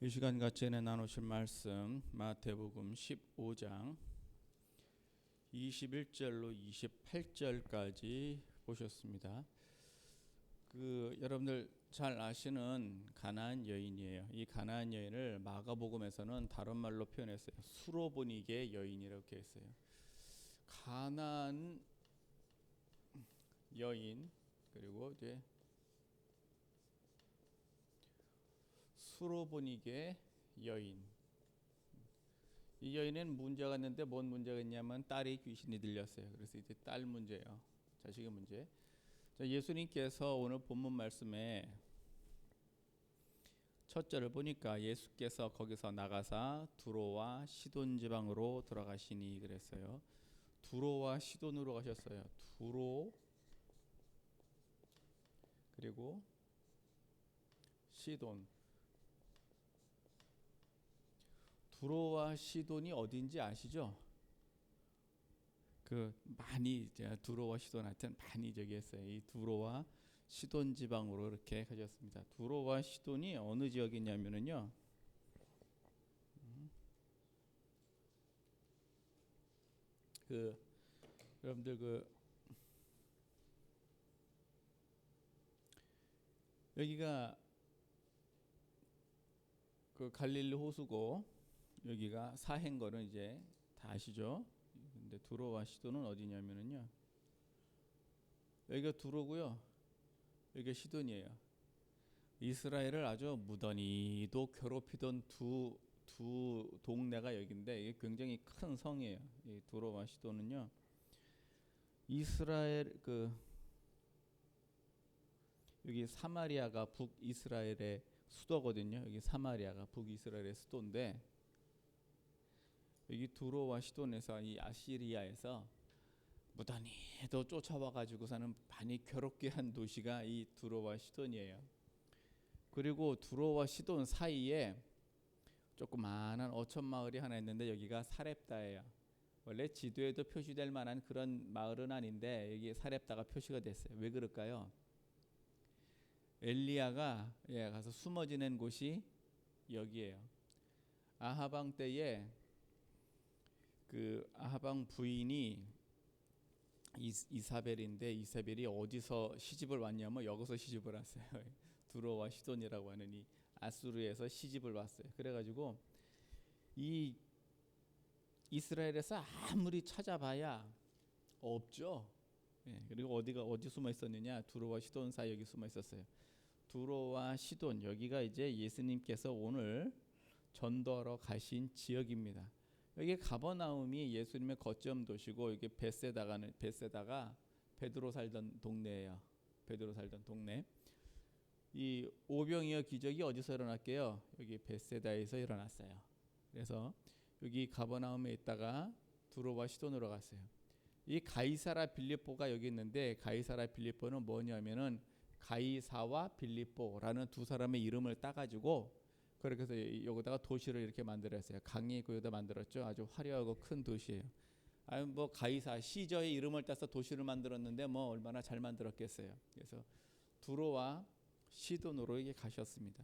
이 시간 같이 나누실 말씀 마태복음 15장 21절로 28절까지 보셨습니다. 여러분들 잘 아시는 가나안 여인이에요. 이 가나안 여인을 마가복음에서는 다른 말로 표현했어요. 수로보니게 여인이라고 했어요. 가나안 여인 그리고 이제 수로보니게 여인. 이 여인은 문제가 있는데 뭔 문제가 있냐면 딸이 귀신이 들렸어요. 그래서 이제 딸 문제예요. 자식의 문제. 자, 예수님께서 오늘 본문 말씀에 첫 절을 보니까 예수께서 거기서 나가사 두로와 시돈 지방으로 들어가시니 그랬어요. 두로와 시돈으로 가셨어요. 두로 그리고 시돈. 두로와 시돈이 어딘지 아시죠? 많이 제가 두로와 시돈 하여튼 많이 저기 했어요. 이 두로와 시돈 지방으로 이렇게 가셨습니다. 두로와 시돈이 어느 지역이냐면은요. 여러분들 여기가 갈릴리 호수고 여기가 사행거는 이제 다 아시죠? 근데 두로와 시돈은 어디냐면은요. 여기가 두로고요. 여기가 시돈이에요. 이스라엘을 아주 무던히도 괴롭히던 두 동네가 여기인데 이게 굉장히 큰 성이에요. 이 두로와 시돈은요. 이스라엘 여기 사마리아가 북이스라엘의 수도거든요. 여기 사마리아가 북이스라엘의 수도인데 여기 두로와 시돈에서 이 아시리아에서 무던히도 쫓아와 가지고서는 많이 괴롭게 한 도시가 이 두로와 시돈이에요. 그리고 두로와 시돈 사이에 조그마한 어촌 마을이 하나 있는데 여기가 사렙다예요. 원래 지도에도 표시될 만한 그런 마을은 아닌데 여기 사렙다가 표시가 됐어요. 왜 그럴까요? 엘리야가 가서 숨어 지낸 곳이 여기예요. 아하방 때에 아하방 부인이 이사벨인데 이사벨이 어디서 시집을 왔냐면 여기서 시집을 왔어요. 두로와 시돈이라고 하는 이 아수르에서 시집을 왔어요. 그래가지고 이 이스라엘에서 아무리 찾아봐야 없죠. 그리고 어디 숨어 있었느냐? 두로와 시돈 사이 여기 숨어 있었어요. 두로와 시돈 여기가 이제 예수님께서 오늘 전도하러 가신 지역입니다. 여기 가버나움이 예수님의 거점 도시고 여기 베세다가 베드로 살던 동네예요. 베드로 살던 동네. 이 오병이어 기적이 어디서 일어났게요? 여기 베세다에서 일어났어요. 그래서 여기 가버나움에 있다가 두로와 시돈으로 갔어요. 이 가이사라 빌립보가 여기 있는데 가이사라 빌립보는 뭐냐면은 가이사와 빌립보라는 두 사람의 이름을 따가지고 그렇게 해서 여기다가 도시를 이렇게 만들었어요. 강이 있고 여기다 만들었죠. 아주 화려하고 큰 도시예요. 뭐 가이사 시저의 이름을 따서 도시를 만들었는데 뭐 얼마나 잘 만들었겠어요. 그래서 두로와 시돈으로 이게 가셨습니다.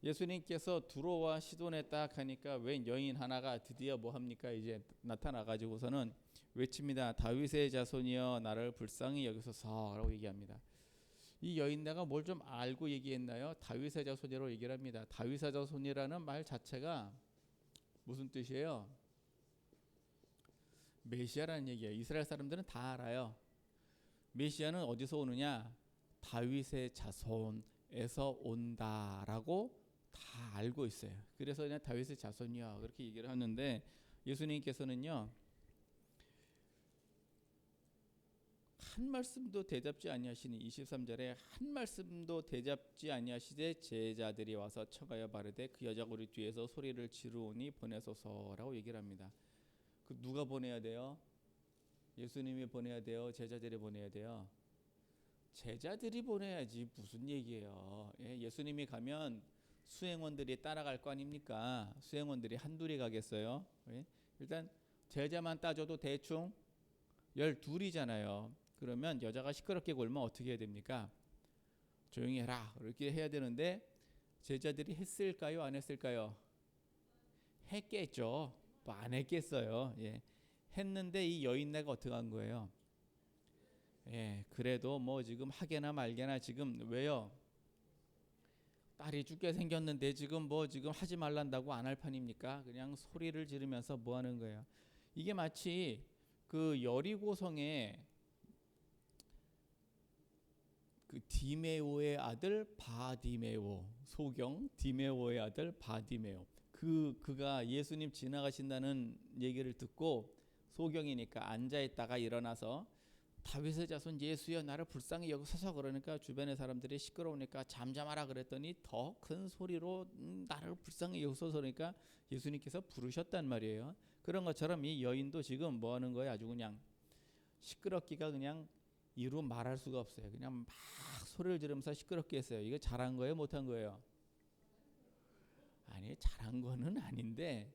예수님께서 두로와 시돈에 딱 하니까 웬 여인 하나가 드디어 뭐 합니까? 이제 나타나 가지고서는 외칩니다. 다윗의 자손이여 나를 불쌍히 여기소서라고 얘기합니다. 이 여인 내가 뭘 좀 알고 얘기했나요? 다윗의 자손이라고 얘기를 합니다. 다윗의 자손이라는 말 자체가 무슨 뜻이에요? 메시아라는 얘기예요. 이스라엘 사람들은 다 알아요. 메시아는 어디서 오느냐? 다윗의 자손에서 온다라고 다 알고 있어요. 그래서 그냥 다윗의 자손이야 그렇게 얘기를 하는데 예수님께서는요 한 말씀도 대답지 아니하시니 23절에 한 말씀도 대답지 아니하시되 제자들이 와서 청하여 바르되 그 여자가 우리 뒤에서 소리를 지르오니 보내소서라고 얘기를 합니다. 누가 보내야 돼요? 예수님이 보내야 돼요? 제자들이 보내야 돼요? 제자들이 보내야지 무슨 얘기예요. 예수님이 가면 수행원들이 따라갈 거 아닙니까? 수행원들이 한둘이 가겠어요? 일단 제자만 따져도 대충 12이잖아요. 그러면 여자가 시끄럽게 굴면 어떻게 해야 됩니까? 조용히 해라 이렇게 해야 되는데 제자들이 했을까요? 안 했을까요? 했겠죠. 뭐 안 했겠어요. 예. 했는데 이 여인네가 어떻게 한 거예요? 예, 그래도 뭐 지금 하게나 말게나 지금 왜요? 딸이 죽게 생겼는데 지금 뭐 지금 하지 말란다고 안 할 판입니까? 그냥 소리를 지르면서 뭐 하는 거예요? 이게 마치 그 여리고성에 그 디메오의 아들 바디메오, 소경 디메오의 아들 바디메오, 그가 예수님 지나가신다는 얘기를 듣고 소경이니까 앉아 있다가 일어나서 다윗의 자손 예수여 나를 불쌍히 여기소서. 그러니까 주변의 사람들이 시끄러우니까 잠잠하라 그랬더니 더 큰 소리로 나를 불쌍히 여기소서. 그러니까 예수님께서 부르셨단 말이에요. 그런 것처럼 이 여인도 지금 뭐 하는 거예요? 아주 그냥 시끄럽기가 그냥 이루 말할 수가 없어요. 그냥 막 소리를 지르면서 시끄럽게 했어요. 이거 잘한 거예요? 못한 거예요? 아니, 잘한 거는 아닌데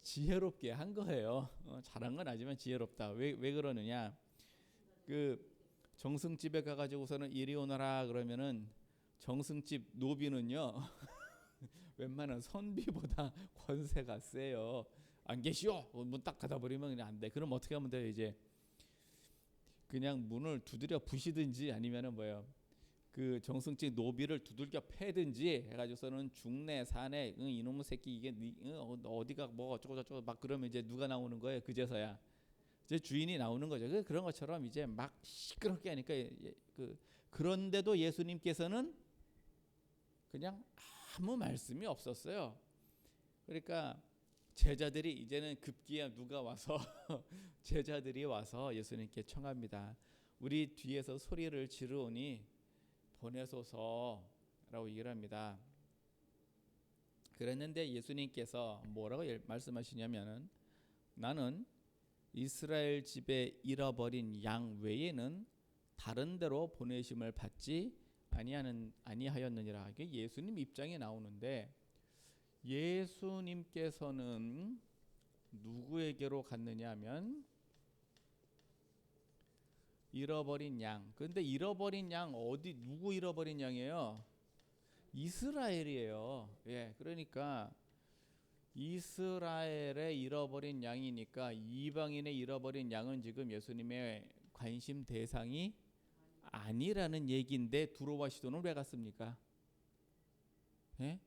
지혜롭게 한 거예요. 잘한 건 아니지만 지혜롭다. 왜 그러느냐? 그 정승집에 가가지고서는 이리 오너라 그러면은 정승집 노비는요 웬만한 선비보다 권세가 세요. 안 계시오. 문 딱 닫아버리면 그냥 안 돼. 그럼 어떻게 하면 돼요? 이제 그냥 문을 두드려 부시든지 아니면은 뭐예요? 그 정승집 노비를 두들겨 패든지 해가지고서는 중내 사내 이놈의 새끼 이게 어디가 뭐 어쩌고 저쩌고 막 그러면 이제 누가 나오는 거예요? 그제서야 이제 주인이 나오는 거죠. 그런 것처럼 이제 막 시끄럽게 하니까 그런데도 예수님께서는 그냥 아무 말씀이 없었어요. 그러니까 제자들이 이제는 급기야 누가 와서 제자들이 와서 예수님께 청합니다. 우리 뒤에서 소리를 지르오니 보내소서라고 얘기를 합니다. 그랬는데 예수님께서 뭐라고 말씀하시냐면은 나는 이스라엘 집에 잃어버린 양 외에는 다른 데로 보내심을 받지 아니하였느니라. 이게 예수님 입장에 나오는데 예수님께서는 누구에게로 갔느냐 하면 잃어버린 양. 근데 잃어버린 양 누구 잃어버린 양이에요? 이스라엘이에요. 예, 그러니까 이스라엘의 잃어버린 양이니까 이방인의 잃어버린 양은 지금 예수님의 관심 대상이 아니라는 얘기인데 두로와 시돈은 왜 갔습니까? 예?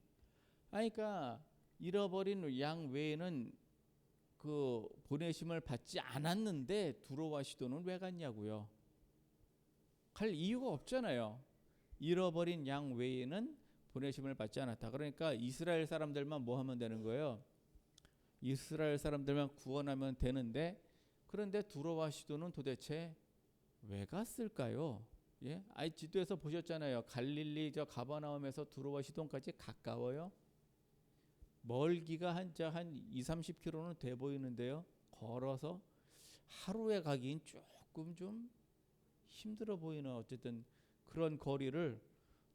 그러니까 잃어버린 양 외에는 그 보내심을 받지 않았는데 두로와 시돈은 왜 갔냐고요? 갈 이유가 없잖아요. 잃어버린 양 외에는 보내심을 받지 않았다. 그러니까 이스라엘 사람들만 뭐 하면 되는 거예요? 이스라엘 사람들만 구원하면 되는데 그런데 두로와 시돈은 도대체 왜 갔을까요? 예? 아이 지도에서 보셨잖아요. 갈릴리 저 가버나움에서 두로와 시돈까지 가까워요. 멀기가 한 2-30km는 돼 보이는데요. 걸어서 하루에 가긴 조금 좀 힘들어 보이는 어쨌든 그런 거리를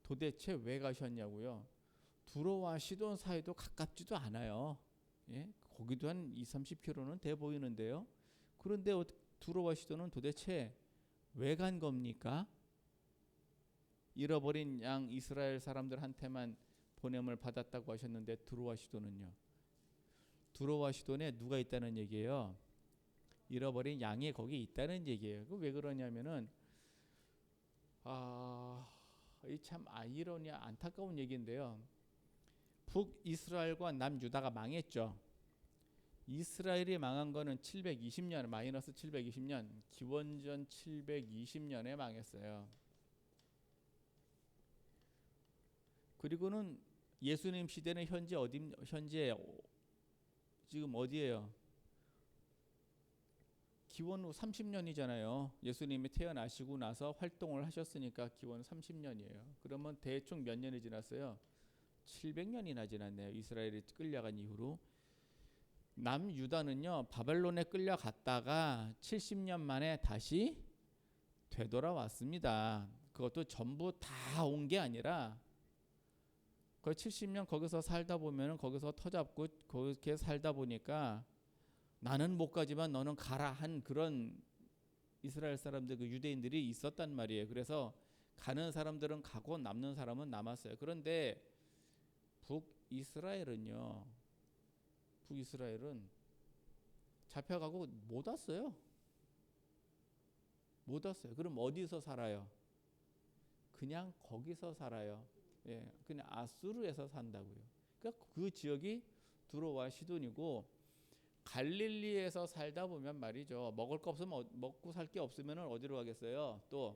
도대체 왜 가셨냐고요. 두로와 시돈 사이도 가깝지도 않아요. 예? 거기도 한 2-30km는 돼 보이는데요. 그런데 두로와 시돈은 도대체 왜 간 겁니까? 잃어버린 양 이스라엘 사람들한테만 보냄을 받았다고 하셨는데 두로와 시돈은요. 두로와 시돈에 누가 있다는 얘기예요? 잃어버린 양이 거기 있다는 얘기예요. 왜 그러냐면은 이 참 아이러니아 안타까운 얘기인데요. 북이스라엘과 남유다가 망했죠. 이스라엘이 망한 거는 720년 마이너스 720년 기원전 720년에 망했어요. 그리고는 예수님 시대는 현재 지금 어디예요? 기원 후 30년이잖아요. 예수님이 태어나시고 나서 활동을 하셨으니까 기원 30년이에요. 그러면 대충 몇 년이 지났어요? 700년이나 지났네요. 이스라엘이 끌려간 이후로. 남유다는요 바벨론에 끌려갔다가 70년 만에 다시 되돌아왔습니다. 그것도 전부 다 온 게 아니라 그 70년 거기서 살다 보면은 거기서 터잡고 그렇게 살다 보니까 나는 못 가지만 너는 가라 한 그런 이스라엘 사람들 그 유대인들이 있었단 말이에요. 그래서 가는 사람들은 가고 남는 사람은 남았어요. 그런데 북이스라엘은 잡혀가고 못 왔어요. 못 왔어요. 그럼 어디서 살아요? 그냥 거기서 살아요. 예, 그냥 아수르에서 산다고요. 그러니까 그 지역이 두로와 시돈이고, 갈릴리에서 살다 보면 말이죠. 먹을 거 없으면 먹고 살 게 없으면 어디로 가겠어요? 또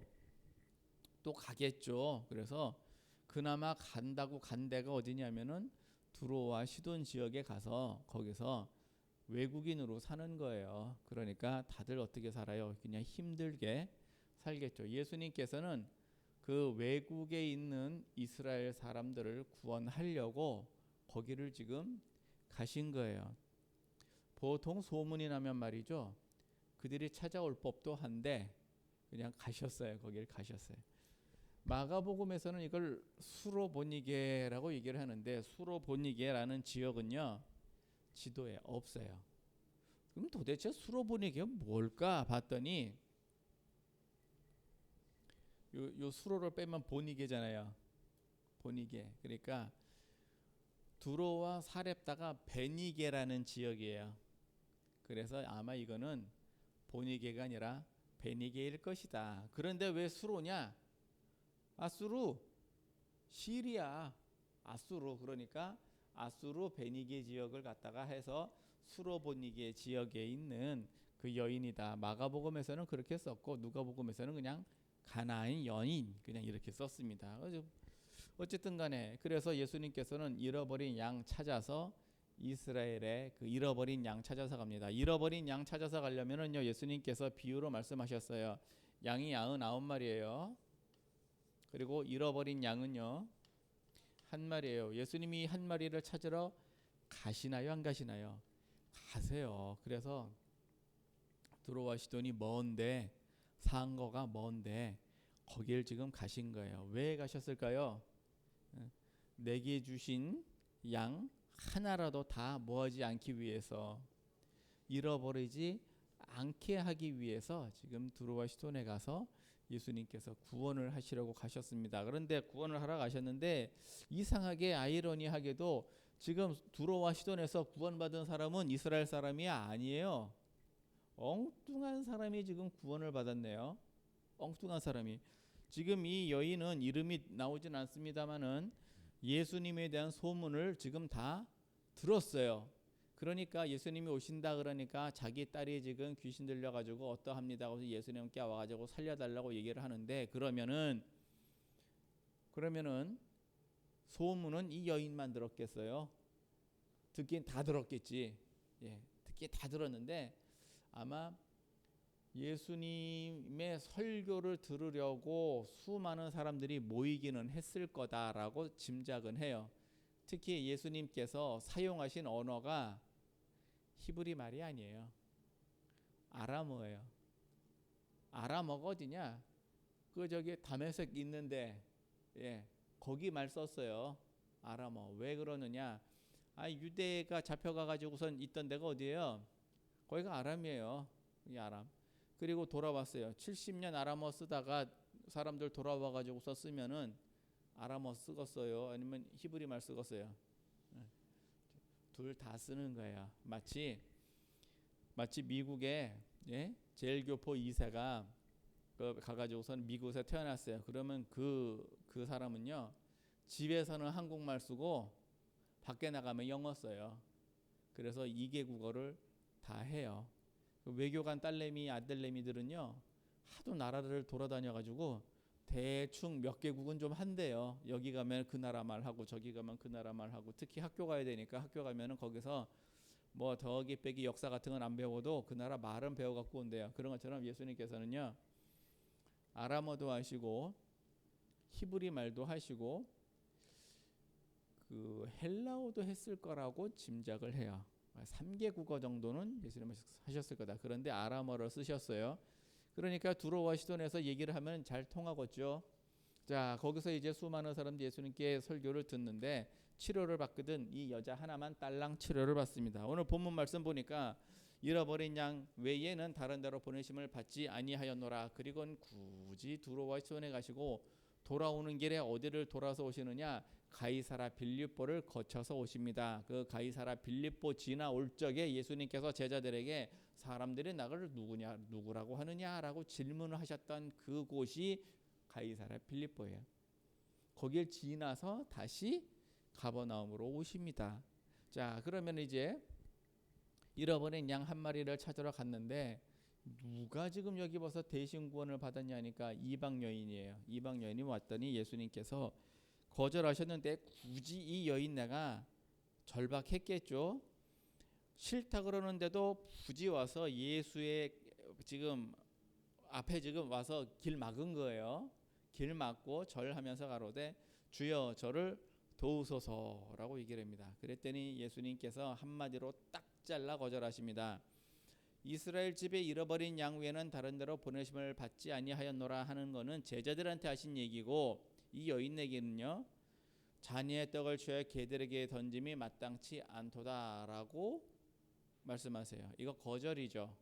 가겠죠. 그래서 그나마 간다고 간 데가 어디냐면은 두로와 시돈 지역에 가서 거기서 외국인으로 사는 거예요. 그러니까 다들 어떻게 살아요? 그냥 힘들게 살겠죠. 예수님께서는 그 외국에 있는 이스라엘 사람들을 구원하려고 거기를 지금 가신 거예요. 보통 소문이 나면 말이죠. 그들이 찾아올 법도 한데 그냥 가셨어요. 거기를 가셨어요. 마가복음에서는 이걸 수로보니게라고 얘기를 하는데, 수로보니게라는 지역은요 지도에 없어요. 그럼 도대체 수로보니게가 뭘까 봤더니 요 수로를 빼면 보니게잖아요. 보니게. 그러니까 두로와 사렙다가 베니게라는 지역이에요. 그래서 아마 이거는 보니게가 아니라 베니게일 것이다. 그런데 왜 수로냐? 아수르, 시리아, 아수르. 그러니까 아수르 베니게 지역을 갖다가 해서 수로보니게 지역에 있는 그 여인이다. 마가복음에서는 그렇게 썼고, 누가복음에서는 그냥 가나안 여인 그냥 이렇게 썼습니다. 어쨌든 간에 그래서 예수님께서는 잃어버린 양 찾아서, 이스라엘의 그 잃어버린 양 찾아서 갑니다. 잃어버린 양 찾아서 가려면은요, 예수님께서 비유로 말씀하셨어요. 양이 99마리예요. 그리고 잃어버린 양은요 한 마리예요. 예수님이 한 마리를 찾으러 가시나요, 안 가시나요? 가세요. 그래서 두로와 시돈이 먼데, 상거가 먼데 거길 지금 가신 거예요. 왜 가셨을까요? 내게 주신 양 하나라도 다 뭐하지 않기 위해서, 잃어버리지 않게 하기 위해서 지금 두로와 시돈에 가서 예수님께서 구원을 하시려고 가셨습니다. 그런데 구원을 하러 가셨는데, 이상하게 아이러니하게도 지금 두로와 시돈에서 구원받은 사람은 이스라엘 사람이 아니에요. 엉뚱한 사람이 지금 구원을 받았네요. 엉뚱한 사람이. 지금 이 여인은 이름이 나오진 않습니다만은 예수님에 대한 소문을 지금 다 들었어요. 그러니까 예수님이 오신다 그러니까 자기 딸이 지금 귀신 들려가지고 어떠합니다. 그래서 예수님께 와가지고 살려달라고 얘기를 하는데, 그러면은 소문은 이 여인만 들었겠어요? 듣긴 다 들었겠지. 예, 듣긴 다 들었는데 아마 예수님의 설교를 들으려고 수많은 사람들이 모이기는 했을 거다라고 짐작은 해요. 특히 예수님께서 사용하신 언어가 히브리 말이 아니에요. 아람어예요. 아람어가 어디냐? 그 저기 다메섹 있는데, 예, 거기 말 썼어요. 아람어. 왜 그러느냐? 유대가 잡혀가 가지고선 있던 데가 어디예요? 거기가 아람이에요. 이 아람. 그리고 돌아왔어요. 70년 아람어 쓰다가 사람들 돌아와 가지고 썼으면은 아람어 쓰겠어요? 아니면 히브리 말 쓰겠어요? 둘 다 쓰는 거예요. 마치 미국에, 예? 제일교포 2세가 가가지고선 미국에서 태어났어요. 그러면 그 사람은요 집에서는 한국말 쓰고 밖에 나가면 영어 써요. 그래서 2개 국어를 다 해요. 외교관 딸내미 아들내미들은요 하도 나라를 돌아다녀가지고 대충 몇 개국은 좀 한대요. 여기 가면 그 나라 말하고 저기 가면 그 나라 말하고, 특히 학교 가야 되니까 학교 가면은 거기서 뭐 더하기 빼기 역사 같은 건 안 배워도 그 나라 말은 배워갖고 온대요. 그런 것처럼 예수님께서는요 아람어도 하시고 히브리 말도 하시고 그 헬라어도 했을 거라고 짐작을 해요. 3개 국어 정도는 예수님은 하셨을 거다. 그런데 아람어를 쓰셨어요. 그러니까 두로와 시돈에서 얘기를 하면 잘 통하겠죠. 자, 거기서 이제 수많은 사람들이 예수님께 설교를 듣는데 치료를 받거든 이 여자 하나만 딸랑 치료를 받습니다. 오늘 본문 말씀 보니까 잃어버린 양 외에는 다른 데로 보내심을 받지 아니하였노라. 그리고는 굳이 두로와 시돈에 가시고 돌아오는 길에 어디를 돌아서 오시느냐? 가이사라 빌립보를 거쳐서 오십니다. 그 가이사라 빌립보 지나올 적에 예수님께서 제자들에게 사람들이 나를 누구라고 하느냐라고 질문을 하셨던 그곳이 가이사라 빌립보예요. 거길 지나서 다시 가버나움으로 오십니다. 자, 그러면 이제 잃어버린 양 한 마리를 찾으러 갔는데 누가 지금 여기 와서 대신 구원을 받았냐니까 이방 여인이에요. 이방 여인이 왔더니 예수님께서 거절하셨는데 굳이 이 여인네가 절박했겠죠. 싫다 그러는데도 굳이 와서 예수의 지금 앞에 지금 와서 길 막은 거예요. 길 막고 절하면서 가로되 주여 저를 도우소서라고 얘기를 합니다. 그랬더니 예수님께서 한마디로 딱 잘라 거절하십니다. 이스라엘 집에 잃어버린 양 외에는 다른 데로 보내심을 받지 아니하였노라 하는 거는 제자들한테 하신 얘기고, 이 여인에게는요 자녀의 떡을 취하여 개들에게 던짐이 마땅치 않도다라고 말씀하세요. 이거 거절이죠.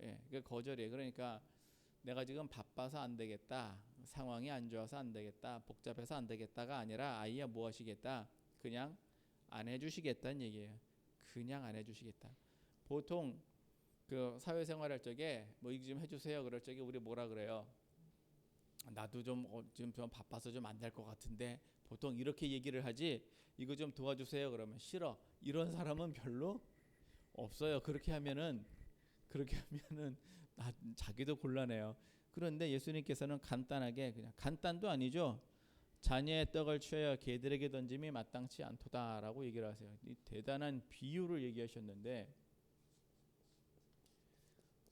예, 이거 거절이에요. 그러니까 내가 지금 바빠서 안 되겠다, 상황이 안 좋아서 안 되겠다, 복잡해서 안 되겠다가 아니라 아이야 뭐 하시겠다, 그냥 안 해주시겠다는 얘기예요. 그냥 안 해주시겠다. 보통 그 사회생활 할 적에 뭐 이거 좀 해주세요 그럴 적에 우리 뭐라 그래요? 나도 좀 지금 좀 바빠서 좀 안 될 것 같은데, 보통 이렇게 얘기를 하지. 이거 좀 도와주세요 그러면 싫어, 이런 사람은 별로 없어요. 그렇게 하면은 자기도 곤란해요. 그런데 예수님께서는 간단하게, 그냥 간단도 아니죠, 자녀의 떡을 취하여 개들에게 던짐이 마땅치 않도다라고 얘기를 하세요. 이 대단한 비유를 얘기하셨는데,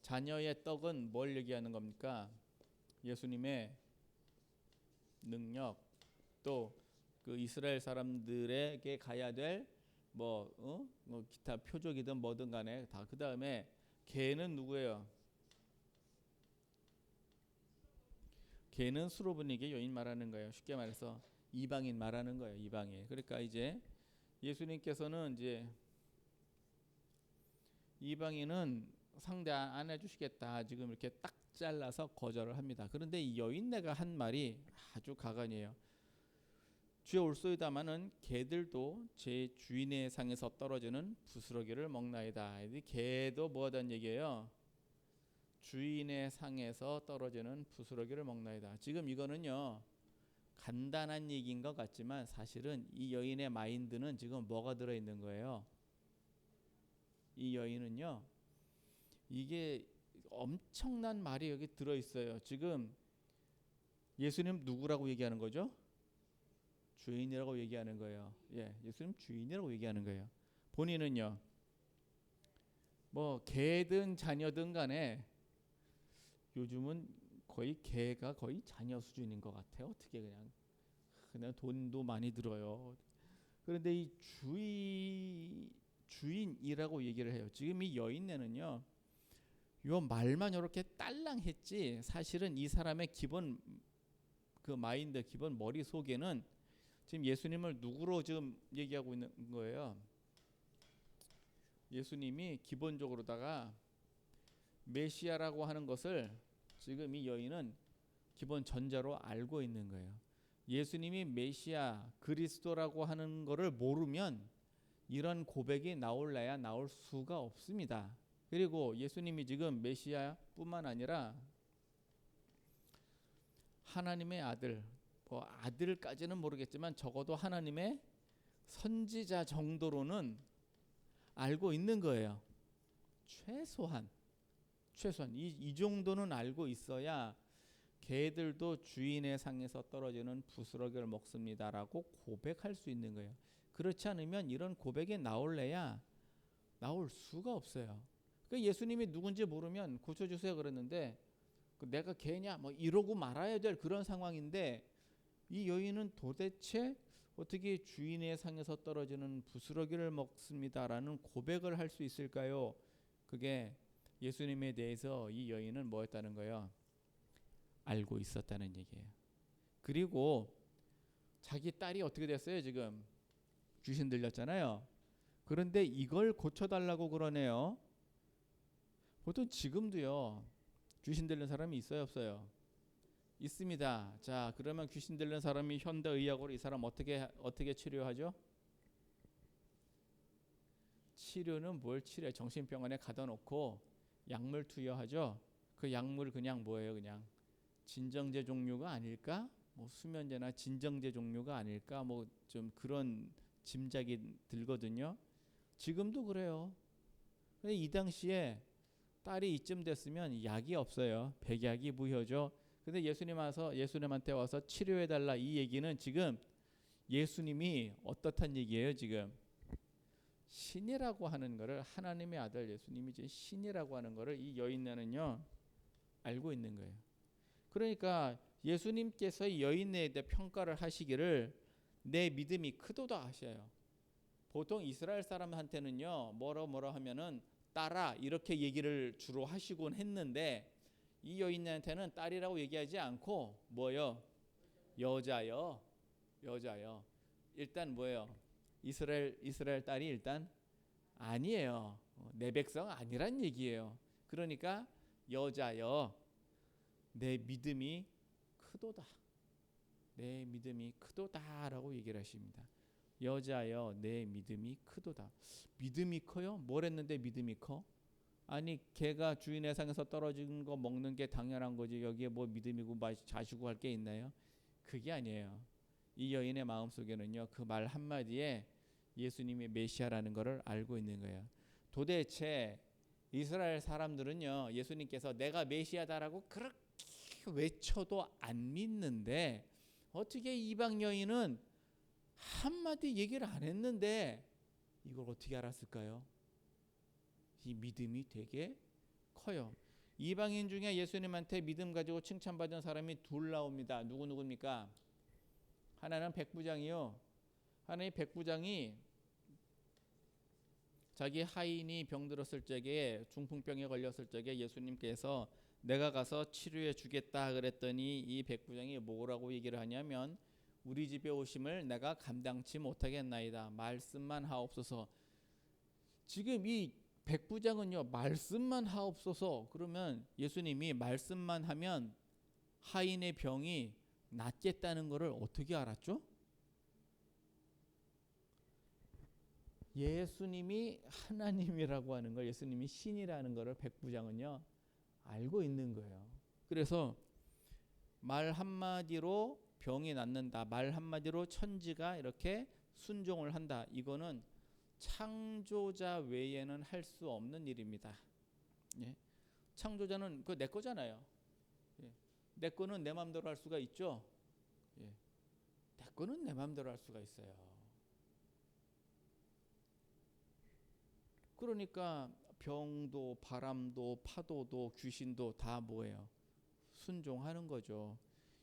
자녀의 떡은 뭘 얘기하는 겁니까? 예수님의 능력, 또 그 이스라엘 사람들에게 가야 될 뭐 기타 표적이든 뭐든 간에 다. 그 다음에 개는 누구예요? 개는 수로보니게 여인 말하는 거예요. 쉽게 말해서 이방인 말하는 거예요. 이방인. 그러니까 이제 예수님께서는 이제 이방인은 상대 안 해주시겠다 지금 이렇게 딱 잘라서 거절을 합니다. 그런데 이 여인네가 한 말이 아주 가관이에요. 주여 올소이다마는 개들도 제 주인의 상에서 떨어지는 부스러기를 먹나이다. 개도 뭐하다는 얘기예요? 주인의 상에서 떨어지는 부스러기를 먹나이다. 지금 이거는요 간단한 얘기인 것 같지만 사실은 이 여인의 마인드는 지금 뭐가 들어있는 거예요? 이 여인은요 이게 엄청난 말이 여기 들어있어요. 지금 예수님 누구라고 얘기하는 거죠? 주인이라고 얘기하는 거예요. 예, 예수님 주인이라고 얘기하는 거예요. 본인은요 뭐 개든 자녀든 간에 요즘은 거의 개가 거의 자녀 수준인 것 같아요. 어떻게 그냥 돈도 많이 들어요. 그런데 이 주인이라고 얘기를 해요. 지금 이 여인네는요 요 말만 이렇게 딸랑했지 사실은 이 사람의 기본 그 마인드, 기본 머릿속에는 지금 예수님을 누구로 지금 얘기하고 있는 거예요? 예수님이 기본적으로다가 메시아라고 하는 것을 지금 이 여인은 기본 전자로 알고 있는 거예요. 예수님이 메시아 그리스도라고 하는 거를 모르면 이런 고백이 나올래야 나올 수가 없습니다. 그리고 예수님이 지금 메시아뿐만 아니라 하나님의 아들, 뭐 아들까지는 모르겠지만 적어도 하나님의 선지자 정도로는 알고 있는 거예요. 최소한 이 정도는 알고 있어야 개들도 주인의 상에서 떨어지는 부스러기를 먹습니다라고 고백할 수 있는 거예요. 그렇지 않으면 이런 고백이 나올래야 나올 수가 없어요. 그러니까 예수님이 누군지 모르면 고쳐주세요 그랬는데 내가 개냐 뭐 이러고 말아야 될 그런 상황인데, 이 여인은 도대체 어떻게 주인의 상에서 떨어지는 부스러기를 먹습니다라는 고백을 할 수 있을까요? 그게 예수님에 대해서 이 여인은 뭐였다는 거예요? 알고 있었다는 얘기예요. 그리고 자기 딸이 어떻게 됐어요? 지금 귀신 들렸잖아요. 그런데 이걸 고쳐달라고 그러네요. 보통 지금도요 귀신 들린 사람이 있어요 없어요? 있습니다. 자, 그러면 귀신 들린 사람이 현대 의학으로 이 사람 어떻게 치료하죠? 치료는 뭘 치료해? 정신병원에 가둬 놓고 약물 투여하죠. 그 약물 그냥 뭐예요? 그냥 진정제 종류가 아닐까? 뭐 수면제나 진정제 종류가 아닐까? 뭐 좀 그런 짐작이 들거든요. 지금도 그래요. 근데 이 당시에 딸이 이쯤 됐으면 약이 없어요. 백약이 무효죠. 근데 예수님한테 와서 치료해 달라 이 얘기는 지금 예수님이 어떻단 얘기예요, 지금? 신이라고 하는 거를, 하나님의 아들 예수님이 이제 신이라고 하는 거를 이 여인네는요 알고 있는 거예요. 그러니까 예수님께서 이 여인네에 대해 평가를 하시기를 내 믿음이 크도다 하셔요. 보통 이스라엘 사람한테는요 뭐라 하면은 딸아 이렇게 얘기를 주로 하시곤 했는데 이 여인한테는 딸이라고 얘기하지 않고 뭐요? 여자요. 일단 뭐예요? 이스라엘 딸이 일단 아니에요. 내 백성 아니란 얘기예요. 그러니까 여자여 내 믿음이 크도다. 내 믿음이 크도다라고 얘기를 하십니다. 여자여 내 믿음이 크도다. 믿음이 커요? 뭘 했는데 믿음이 커? 아니 개가 주인의 상에서 떨어진 거 먹는 게 당연한 거지. 여기에 뭐 믿음이고 자시고 할 게 있나요? 그게 아니에요. 이 여인의 마음속에는요 그 말 한마디에 예수님이 메시아라는 것을 알고 있는 거예요. 도대체 이스라엘 사람들은요 예수님께서 내가 메시아다라고 그렇게 외쳐도 안 믿는데 어떻게 이방 여인은 한마디 얘기를 안 했는데 이걸 어떻게 알았을까요? 이 믿음이 되게 커요. 이방인 중에 예수님한테 믿음 가지고 칭찬받은 사람이 둘 나옵니다. 누구입니까? 하나는 백부장이요. 하나의 백부장이 자기 하인이 병들었을 적에 중풍병에 걸렸을 적에 예수님께서 내가 가서 치료해 주겠다 그랬더니 이 백부장이 뭐라고 얘기를 하냐면 우리 집에 오심을 내가 감당치 못하겠나이다. 말씀만 하옵소서. 지금 이 백부장은요 말씀만 하옵소서 그러면 예수님이 말씀만 하면 하인의 병이 낫겠다는 것을 어떻게 알았죠? 예수님이 하나님이라고 하는 걸, 예수님이 신이라는 것을 백부장은요 알고 있는 거예요. 그래서 말 한마디로 병이 낫는다, 말 한마디로 천지가 이렇게 순종을 한다, 이거는 창조자 외에는 할 수 없는 일입니다. 예? 창조자는 그 내 거잖아요. 예? 내 거는 내 마음대로 할 수가 있죠. 예? 내 거는 내 마음대로 할 수가 있어요. 그러니까 병도 바람도 파도도 귀신도 다 뭐예요? 순종하는 거죠.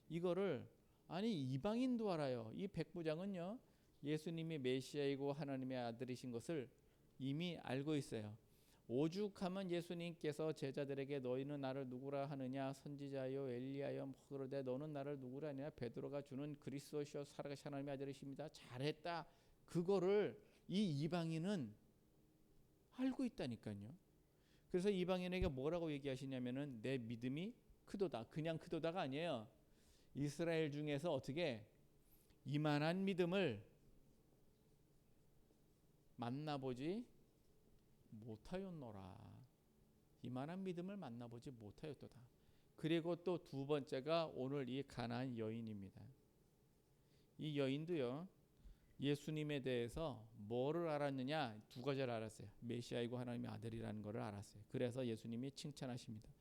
이거를 아니 이방인도 알아요. 이 백부장은요 예수님이 메시아이고 하나님의 아들이신 것을 이미 알고 있어요. 오죽하면 예수님께서 제자들에게 너희는 나를 누구라 하느냐, 선지자요 엘리야요, 그러되 너는 나를 누구라 하느냐, 베드로가 주는 그리스도시요 살아계신 하나님의 아들이십니다. 잘했다. 그거를 이 이방인은 알고 있다니까요. 그래서 이방인에게 뭐라고 얘기하시냐면은 내 믿음이 크도다. 그냥 크도다가 아니에요. 이스라엘 중에서 어떻게 이만한 믿음을 만나보지 못하였노라. 이만한 믿음을 만나보지 못하였도다. 그리고 또 두 번째가 오늘 이 가나안 여인입니다. 이 여인도요 예수님에 대해서 뭐를 알았느냐, 두 가지를 알았어요. 메시아이고 하나님의 아들이라는 것을 알았어요. 그래서 예수님이 칭찬하십니다.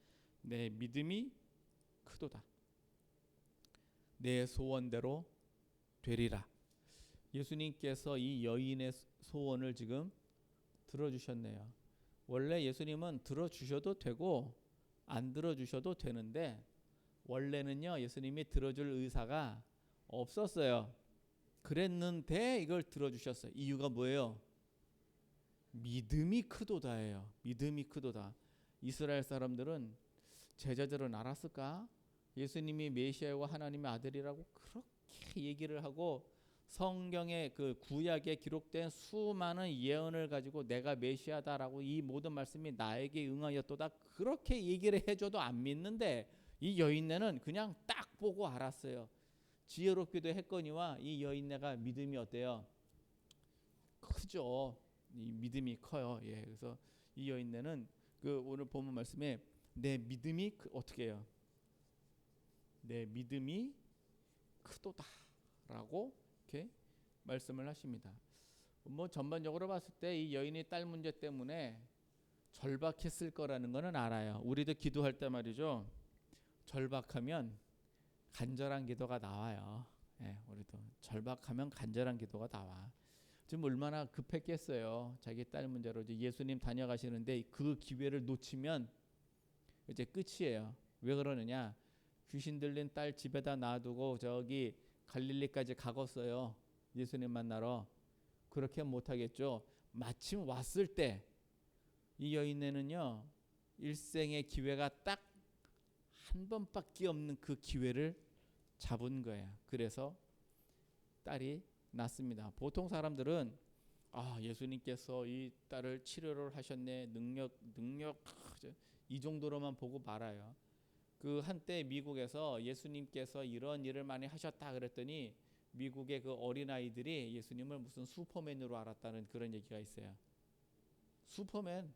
내 믿음이 크도다. 내 소원대로 되리라. 예수님께서 이 여인의 소원을 지금 들어주셨네요. 원래 예수님은 들어주셔도 되고 안 들어주셔도 되는데 원래는요 예수님이 들어줄 의사가 없었어요. 그랬는데 이걸 들어주셨어요. 이유가 뭐예요? 믿음이 크도다예요. 믿음이 크도다. 이스라엘 사람들은, 제자들은 알았을까? 예수님이 메시아와 하나님의 아들이라고 그렇게 얘기를 하고 성경의 그 구약에 기록된 수많은 예언을 가지고 내가 메시아다라고 이 모든 말씀이 나에게 응하였도다 그렇게 얘기를 해줘도 안 믿는데 이 여인네는 그냥 딱 보고 알았어요. 지혜롭기도 했거니와 이 여인네가 믿음이 어때요? 크죠. 이 믿음이 커요. 예, 그래서 이 여인네는 그 오늘 본문 말씀에 내 믿음이 어떻게 해요? 내 믿음이 크도다라고 이렇게 말씀을 하십니다. 뭐 전반적으로 봤을 때 이 여인이 딸 문제 때문에 절박했을 거라는 거는 알아요. 우리도 기도할 때 말이죠. 절박하면 간절한 기도가 나와요. 예, 우리도 절박하면 간절한 기도가 나와. 지금 얼마나 급했겠어요. 자기 딸 문제로 이제 예수님 다녀가시는데 그 기회를 놓치면 이제 끝이에요. 왜 그러느냐? 귀신 들린 딸 집에다 놔두고 저기 갈릴리까지 가겠어요. 예수님 만나러. 그렇게 못하겠죠. 마침 왔을 때 이 여인네는요, 일생의 기회가 딱 한 번밖에 없는 그 기회를 잡은 거예요. 그래서 딸이 낳습니다. 보통 사람들은 예수님께서 이 딸을 치료를 하셨네, 능력 이 정도로만 보고 말아요. 그 한때 미국에서 예수님께서 이런 일을 많이 하셨다 그랬더니 미국의 그 어린아이들이 예수님을 무슨 슈퍼맨으로 알았다는 그런 얘기가 있어요. 슈퍼맨?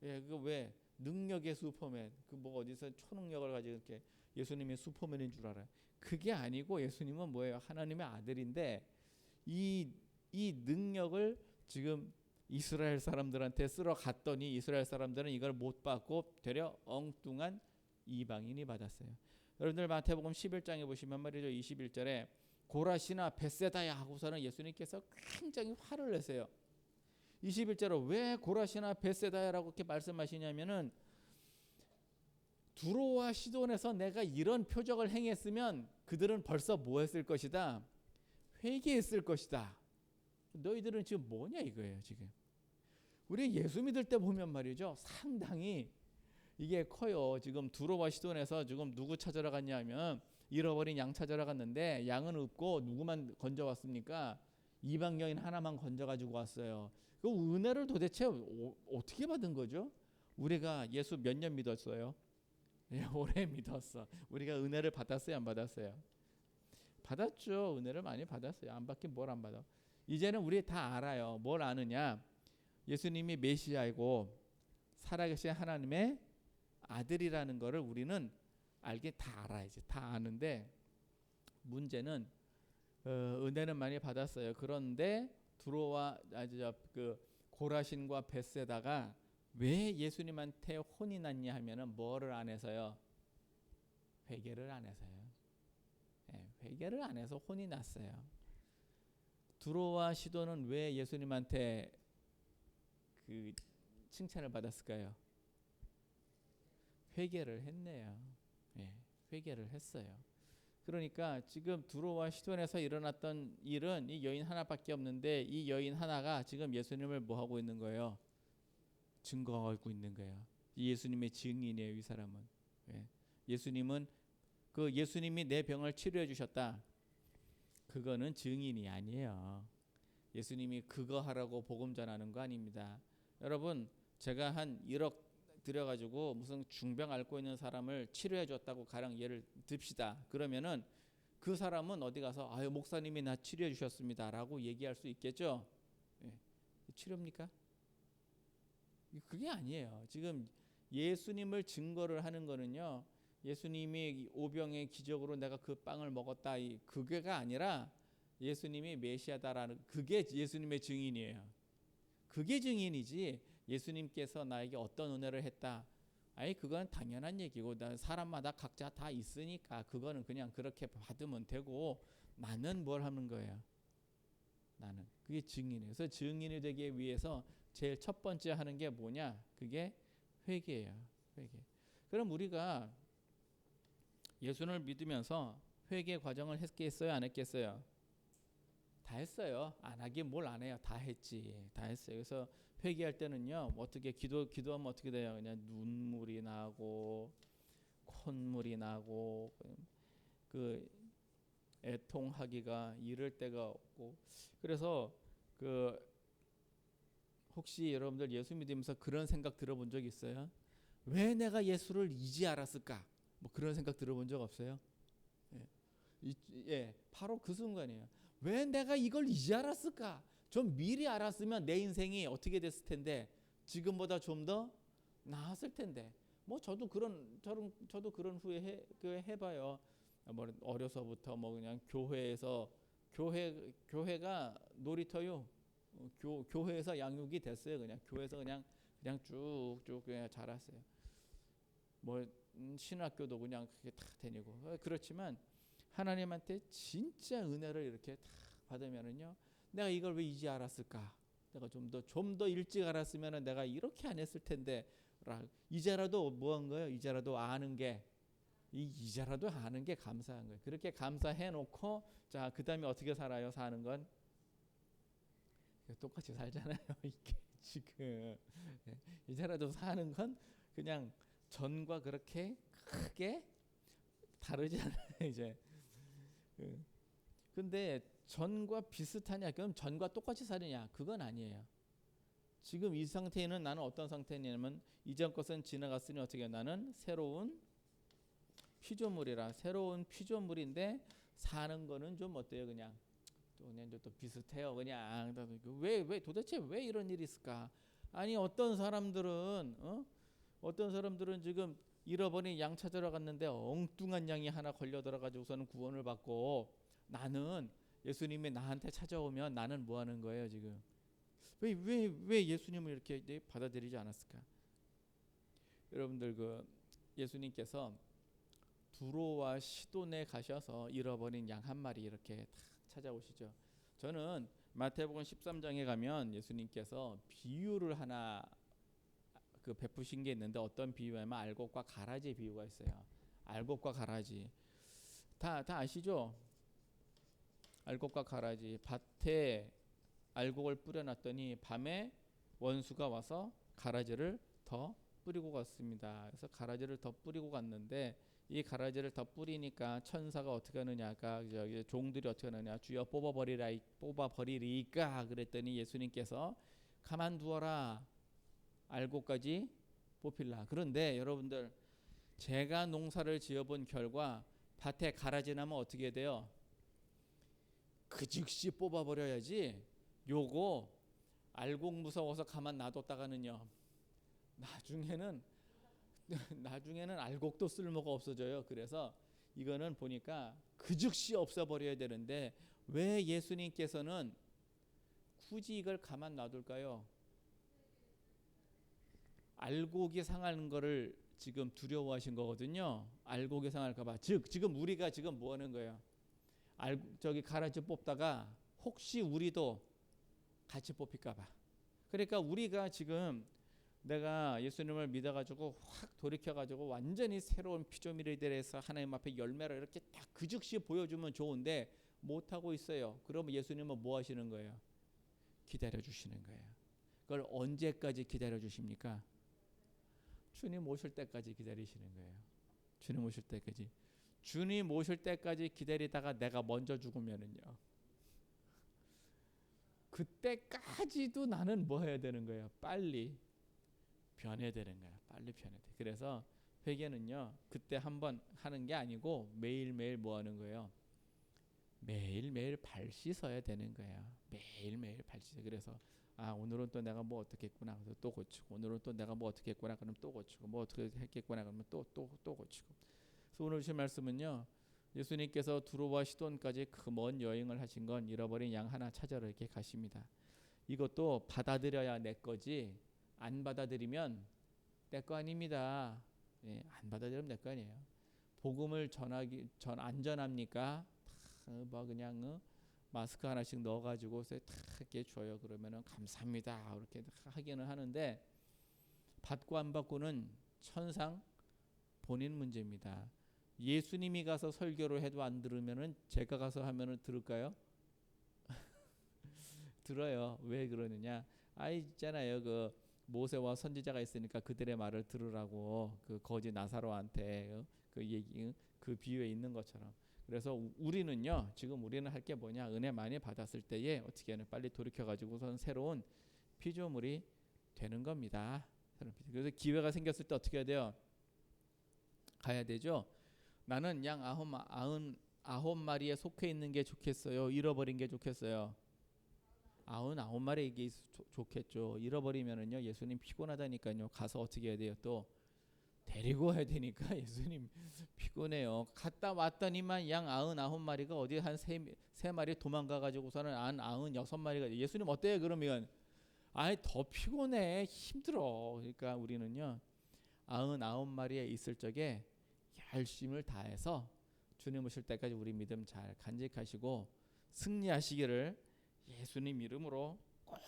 예, 그 왜? 능력의 슈퍼맨. 그 뭐 어디서 초능력을 가지고 이렇게 예수님이 슈퍼맨인 줄 알아요. 그게 아니고 예수님은 뭐예요? 하나님의 아들인데 이 능력을 지금 이스라엘 사람들한테 쓰러 갔더니 이스라엘 사람들은 이걸 못 받고 되려 엉뚱한 이방인이 받았어요. 여러분들 마태복음 11장에 보시면 말이죠. 21절에 고라시나 벳세다야 하고서는 예수님께서 굉장히 화를 내세요. 21절에 왜 고라시나 벳세다야라고 이렇게 말씀하시냐면은 두로와 시돈에서 내가 이런 표적을 행했으면 그들은 벌써 뭐 했을 것이다? 회개했을 것이다. 너희들은 지금 뭐냐 이거예요. 지금 우리 예수 믿을 때 보면 말이죠. 상당히 이게 커요. 지금 두로와 시돈에서 지금 누구 찾으러 갔냐면 잃어버린 양 찾으러 갔는데 양은 없고 누구만 건져왔습니까? 이방 여인 하나만 건져가지고 왔어요. 그 은혜를 도대체 어떻게 받은 거죠? 우리가 예수 몇 년 믿었어요? 예, 오래 믿었어. 우리가 은혜를 받았어요, 안 받았어요? 받았죠. 은혜를 많이 받았어요. 안 받긴 뭘 안 받아. 이제는 우리 다 알아요. 뭘 아느냐? 예수님이 메시아이고 살아계신 하나님의 아들이라는 것을 우리는 알게 다 알아야지. 다 아는데 문제는 은혜는 많이 받았어요. 그런데 두로와 그 고라신과 벳세다가 왜 예수님한테 혼이 났냐 하면은 뭐를 안 해서요? 회개를 안 해서요. 네, 회개를 안 해서 혼이 났어요. 두로와 시돈은 왜 예수님한테 그 칭찬을 받았을까요? 회개를 했네요. 네, 회개를 했어요. 그러니까 지금 두로와 시돈에서 일어났던 일은 이 여인 하나밖에 없는데 이 여인 하나가 지금 예수님을 뭐 하고 있는 거예요? 증거하고 있는 거예요. 예수님의 증인이에요, 이 사람은. 예. 예수님은 그 예수님이 내 병을 치료해 주셨다. 그거는 증인이 아니에요. 예수님이 그거 하라고 복음 전하는 거 아닙니다. 여러분, 제가 한 1억 들여가지고 무슨 중병 앓고 있는 사람을 치료해 줬다고 가령 예를 듭시다. 그러면은 그 사람은 어디 가서 아유 목사님이 나 치료해 주셨습니다라고 얘기할 수 있겠죠. 예. 치료입니까? 그게 아니에요. 지금 예수님을 증거를 하는 거는요. 예수님이 오병의 기적으로 내가 그 빵을 먹었다. 그게가 아니라 예수님이 메시아다라는 그게 예수님의 증인이에요. 그게 증인이지 예수님께서 나에게 어떤 은혜를 했다. 아니 그건 당연한 얘기고 사람마다 각자 다 있으니까 그거는 그냥 그렇게 받으면 되고 나는 뭘 하는 거예요. 나는 그게 증인이에요. 그래서 증인이 되기 위해서 제일 첫 번째 하는 게 뭐냐? 그게 회개예요. 회개. 그럼 우리가 예수를 믿으면서 회개 과정을 했겠어요? 안 했겠어요? 다 했어요. 안 하긴 뭘 안 해요. 다 했지. 다 했어요. 그래서 회개할 때는요. 어떻게 기도하면 어떻게 돼요? 그냥 눈물이 나고 콧물이 나고 그 애통하기가 이를 때가 없고 그래서 그 혹시 여러분들 예수 믿으면서 그런 생각 들어본 적 있어요? 왜 내가 예수를 이제 알았을까? 뭐 그런 생각 들어본 적 없어요? 예, 바로 그 순간이에요. 왜 내가 이걸 이제 알았을까? 좀 미리 알았으면 내 인생이 어떻게 됐을 텐데, 지금보다 좀 더 나았을 텐데. 뭐 저도 그런 후회 해봐요. 뭐 어려서부터 뭐 그냥 교회가 놀이터요. 교회에서 양육이 됐어요. 그냥 교회에서 그냥 쭉쭉 그냥 자랐어요. 뭐 신학교도 그냥 그게 다 다니고. 그렇지만 하나님한테 진짜 은혜를 이렇게 다 받으면은요, 내가 이걸 왜 이제 알았을까? 내가 좀 더 일찍 알았으면은 내가 이렇게 안 했을 텐데. 이제라도 뭐 한 거예요? 이제라도 아는 게, 이제라도 아는 게 감사한 거예요. 그렇게 감사해 놓고, 자, 그다음에 어떻게 살아요? 사는 건 똑같이 살잖아요. 이게 지금 이제라도 사는 건 그냥 전과 그렇게 크게 다르지 않아요. 이제 근데 전과 비슷하냐? 그럼 전과 똑같이 사느냐? 그건 아니에요. 지금 이 상태에는 나는 어떤 상태냐면, 이전 것은 지나갔으니 어떻게, 나는 새로운 피조물이라. 새로운 피조물인데 사는 거는 좀 어때요? 그냥 또 비슷해요. 그냥 왜 도대체 왜 이런 일이 있을까? 아니 어떤 사람들은 지금 잃어버린 양 찾으러 갔는데 엉뚱한 양이 하나 걸려 들어가지고서는 구원을 받고, 나는 예수님이 나한테 찾아오면 나는 뭐 하는 거예요 지금? 왜 예수님을 이렇게 받아들이지 않았을까? 여러분들 예수님께서 두로와 시돈에 가셔서 잃어버린 양 한 마리 이렇게 다 찾아오시죠. 저는 마태복음 13장에 가면 예수님께서 비유를 하나 베푸신 게 있는데, 어떤 비유냐면 알곡과 가라지 비유가 있어요. 알곡과 가라지 다 아시죠? 알곡과 가라지. 밭에 알곡을 뿌려놨더니 밤에 원수가 와서 가라지를 더 뿌리고 갔습니다. 그래서 가라지를 더 뿌리고 갔는데, 이 가라지를 더 뿌리니까 천사가 어떻게 하느냐가, 종들이 어떻게 하느냐, 주여 뽑아버리리까 그랬더니 예수님께서 가만두어라, 알곡까지 뽑힐라. 그런데 여러분들, 제가 농사를 지어본 결과 밭에 가라지 나면 어떻게 돼요? 그 즉시 뽑아버려야지. 요거 알곡 무서워서 가만 놔뒀다가는요, 나중에는 알곡도 쓸모가 없어져요. 그래서 이거는 보니까 그 즉시 없애버려야 되는데, 왜 예수님께서는 굳이 이걸 가만 놔둘까요? 알곡이 상하는 거를 지금 두려워하신 거거든요. 알곡이 상할까봐. 즉 지금 우리가 지금 뭐 하는 거예요? 저기 가라지 뽑다가 혹시 우리도 같이 뽑힐까봐. 그러니까 우리가 지금, 내가 예수님을 믿어가지고 확 돌이켜가지고 완전히 새로운 피조물에 대해서 하나님 앞에 열매를 이렇게 딱 그 즉시 보여주면 좋은데 못하고 있어요. 그러면 예수님은 뭐 하시는 거예요? 기다려 주시는 거예요. 그걸 언제까지 기다려 주십니까? 주님 오실 때까지 기다리시는 거예요. 주님 오실 때까지. 주님 오실 때까지 기다리다가 내가 먼저 죽으면은요, 그때까지도 나는 뭐 해야 되는 거예요? 빨리 변해야 되는 거야. 빨리 변해야 돼. 그래서 회개는요, 그때 한번 하는 게 아니고 매일매일 뭐 하는 거예요? 매일매일 발 씻어야 되는 거예요. 매일매일 발 씻어. 그래서 오늘은 또 내가 뭐 어떻게 했구나, 그래서 또 고치고, 오늘은 또 내가 뭐 어떻게 했구나, 그러면 또 고치고, 뭐 어떻게 했겠구나, 그러면 또 고치고. 그래서 오늘 주신 말씀은요, 예수님께서 두로와 시돈까지 그 먼 여행을 하신 건 잃어버린 양 하나 찾아러 이렇게 가십니다. 이것도 받아들여야 내 거지, 안 받아들이면 내 거 아닙니다. 안 받아들이면 내 거 아니에요. 복음을 전하기 안전합니까? 뭐 그냥 마스크 하나씩 넣어가지고 다 이렇게 줘요. 그러면은 감사합니다 이렇게 하기는 하는데, 받고 안 받고는 천상 본인 문제입니다. 예수님이 가서 설교를 해도 안 들으면은 제가 가서 하면은 들을까요? 들어요. 왜 그러느냐? 있잖아요. 모세와 선지자가 있으니까 그들의 말을 들으라고, 거지 나사로한테 그 얘기, 그 비유에 있는 것처럼. 그래서 우리는요, 지금 우리는 할 게 뭐냐? 은혜 많이 받았을 때에 어떻게 하는, 빨리 돌이켜 가지고선 새로운 피조물이 되는 겁니다. 그래서 기회가 생겼을 때 어떻게 해야 돼요? 가야 되죠. 나는 양 99마리에 속해 있는 게 좋겠어요, 잃어버린 게 좋겠어요? 99마리 이게 좋겠죠. 잃어버리면은요 예수님 피곤하다니까요. 가서 어떻게 해야 돼요? 또 데리고 와야 되니까 예수님 피곤해요. 갔다 왔더니만 양 99마리가 어디 한 세 마리 도망가 가지고서는 한 96마리가 예수님 어때요? 그러면 아이 더 피곤해, 힘들어. 그러니까 우리는요 99마리에 있을 적에 열심을 다해서 주님 오실 때까지 우리 믿음 잘 간직하시고 승리하시기를 예수님 이름으로 꼭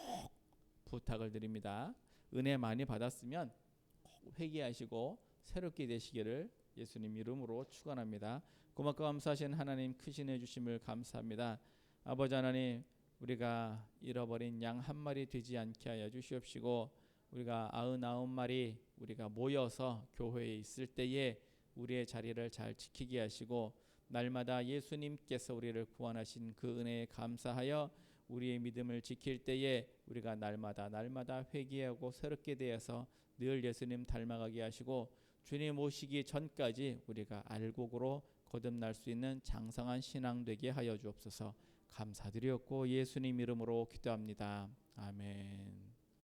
부탁을 드립니다. 은혜 많이 받았으면 꼭 회개하시고 새롭게 되시기를 예수님 이름으로 축원합니다. 고맙고 감사하신 하나님, 크신 해 주심을 감사합니다. 아버지 하나님, 우리가 잃어버린 양 한 마리 되지 않게 하여 주시옵시고 우리가 99마리 우리가 모여서 교회에 있을 때에 우리의 자리를 잘 지키게 하시고 날마다 예수님께서 우리를 구원하신 그 은혜에 감사하여 우리의 믿음을 지킬 때에 우리가 날마다 회개하고 새롭게 되어서 늘 예수님 닮아가게 하시고 주님 오시기 전까지 우리가 알곡으로 거듭날 수 있는 장성한 신앙 되게 하여 주옵소서. 감사드렸고 예수님 이름으로 기도합니다. 아멘.